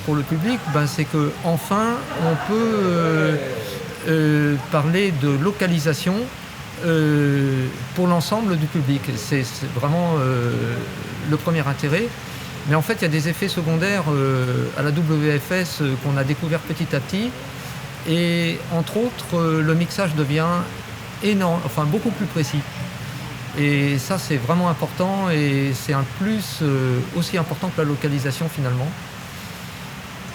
pour le public, c'est que enfin on peut parler de localisation pour l'ensemble du public. C'est vraiment le premier intérêt. Mais en fait, il y a des effets secondaires à la WFS qu'on a découvert petit à petit. Et entre autres, le mixage devient énorme, beaucoup plus précis. Et ça, c'est vraiment important et c'est un plus aussi important que la localisation finalement.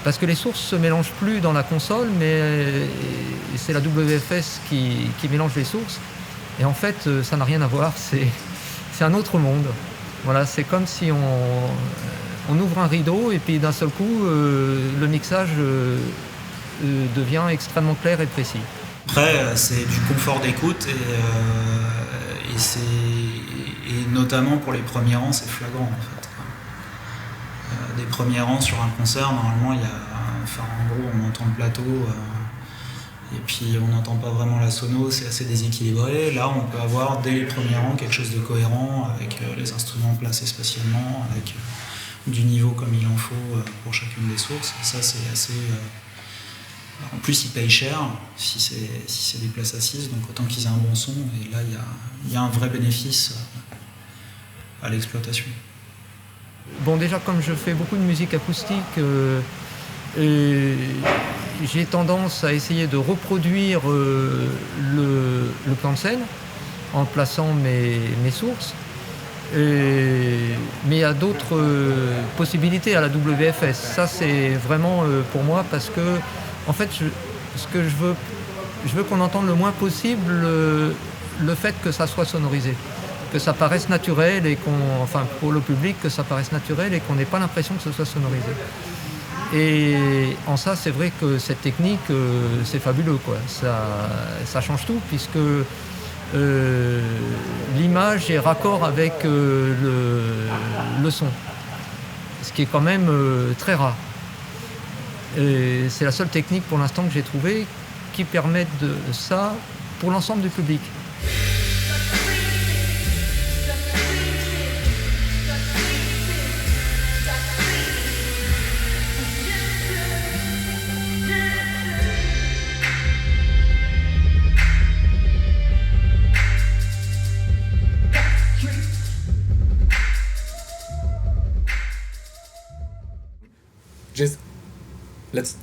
Parce que les sources ne se mélangent plus dans la console, mais c'est la WFS qui mélange les sources. Et en fait, ça n'a rien à voir, c'est un autre monde. Voilà, c'est comme si on ouvre un rideau et puis d'un seul coup, le mixage devient extrêmement clair et précis. Après, c'est du confort d'écoute et notamment pour les premiers rangs, c'est flagrant en fait. Des premiers rangs sur un concert, normalement, en gros, on entend le plateau et puis on n'entend pas vraiment la sono, c'est assez déséquilibré. Là, on peut avoir dès les premiers rangs quelque chose de cohérent avec les instruments placés spatialement, avec du niveau comme il en faut pour chacune des sources. Et ça, c'est assez. En plus, ils payent cher si c'est des places assises, donc autant qu'ils aient un bon son. Et là, il y a un vrai bénéfice à l'exploitation. Bon, déjà, comme je fais beaucoup de musique acoustique, j'ai tendance à essayer de reproduire le plan de scène en plaçant mes sources. Mais il y a d'autres possibilités à la WFS. Ça, c'est vraiment pour moi parce que, en fait, je veux qu'on entende le moins possible le fait que ça soit sonorisé. Que ça paraisse naturel et pour le public, que ça paraisse naturel et qu'on n'ait pas l'impression que ce soit sonorisé. Et en ça, c'est vrai que cette technique, c'est fabuleux, quoi. Ça change tout puisque l'image est raccord avec le son, ce qui est quand même très rare. Et c'est la seule technique pour l'instant que j'ai trouvée qui permet de ça pour l'ensemble du public. Just let's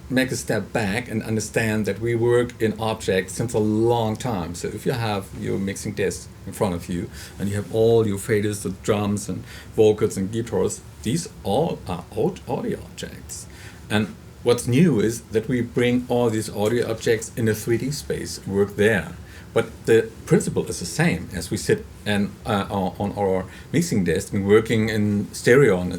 make a step back and understand that we work in objects since a long time. So if you have your mixing desk in front of you and you have all your faders, the drums and vocals and guitars, these all are audio objects. And what's new is that we bring all these audio objects in a 3D space, work there. But the principle is the same as we sit on our mixing desk and working in stereo and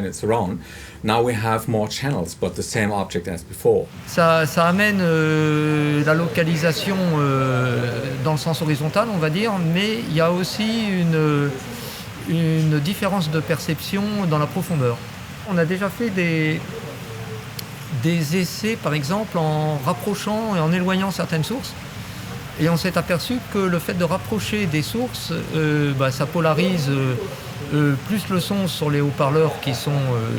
it's around. Now we have more channels, but the same object as before. Ça amène la localisation dans le sens horizontal, on va dire, mais il y a aussi une différence de perception dans la profondeur. On a déjà fait des essais, par exemple, en rapprochant et en éloignant certaines sources. Et on s'est aperçu que le fait de rapprocher des sources, ça polarise plus le son sur les haut-parleurs qui sont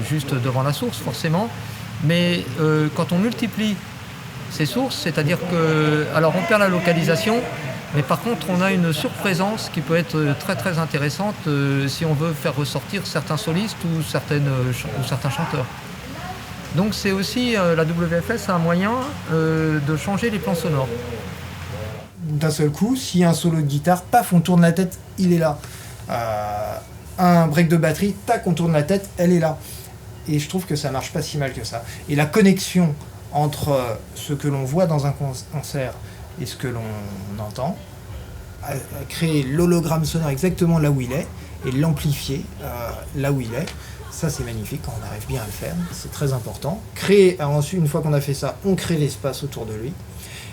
juste devant la source, forcément. Mais quand on multiplie ces sources, c'est-à-dire que... Alors on perd la localisation, mais par contre on a une surprésence qui peut être très très intéressante si on veut faire ressortir certains solistes ou certains chanteurs. Donc c'est aussi, la WFS a un moyen de changer les plans sonores. D'un seul coup, s'il y a un solo de guitare, paf, on tourne la tête, il est là. Un break de batterie, tac, on tourne la tête, elle est là. Et je trouve que ça marche pas si mal que ça. Et la connexion entre ce que l'on voit dans un concert et ce que l'on entend, à créer l'hologramme sonore exactement là où il est, et l'amplifier là où il est, ça c'est magnifique quand on arrive bien à le faire, c'est très important. Ensuite, une fois qu'on a fait ça, on crée l'espace autour de lui.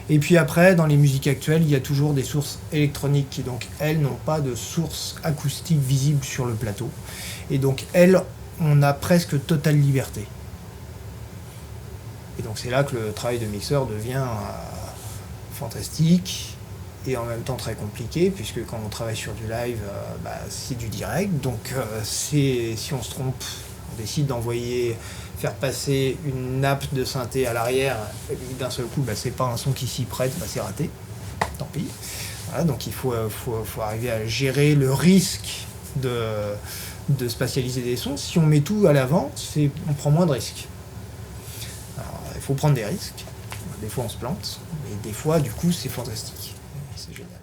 Et puis après, dans les musiques actuelles, il y a toujours des sources électroniques qui, donc, elles, n'ont pas de source acoustique visible sur le plateau. Et donc, elles, on a presque totale liberté. Et donc, c'est là que le travail de mixeur devient fantastique et en même temps très compliqué, puisque quand on travaille sur du live, c'est du direct. Donc, si on se trompe, On décide faire passer une nappe de synthé à l'arrière, et d'un seul coup, c'est pas un son qui s'y prête, c'est raté. Tant pis. Voilà, donc il faut arriver à gérer le risque de spatialiser des sons. Si on met tout à l'avant, on prend moins de risques. Alors, il faut prendre des risques. Des fois on se plante, mais des fois du coup c'est fantastique. C'est génial.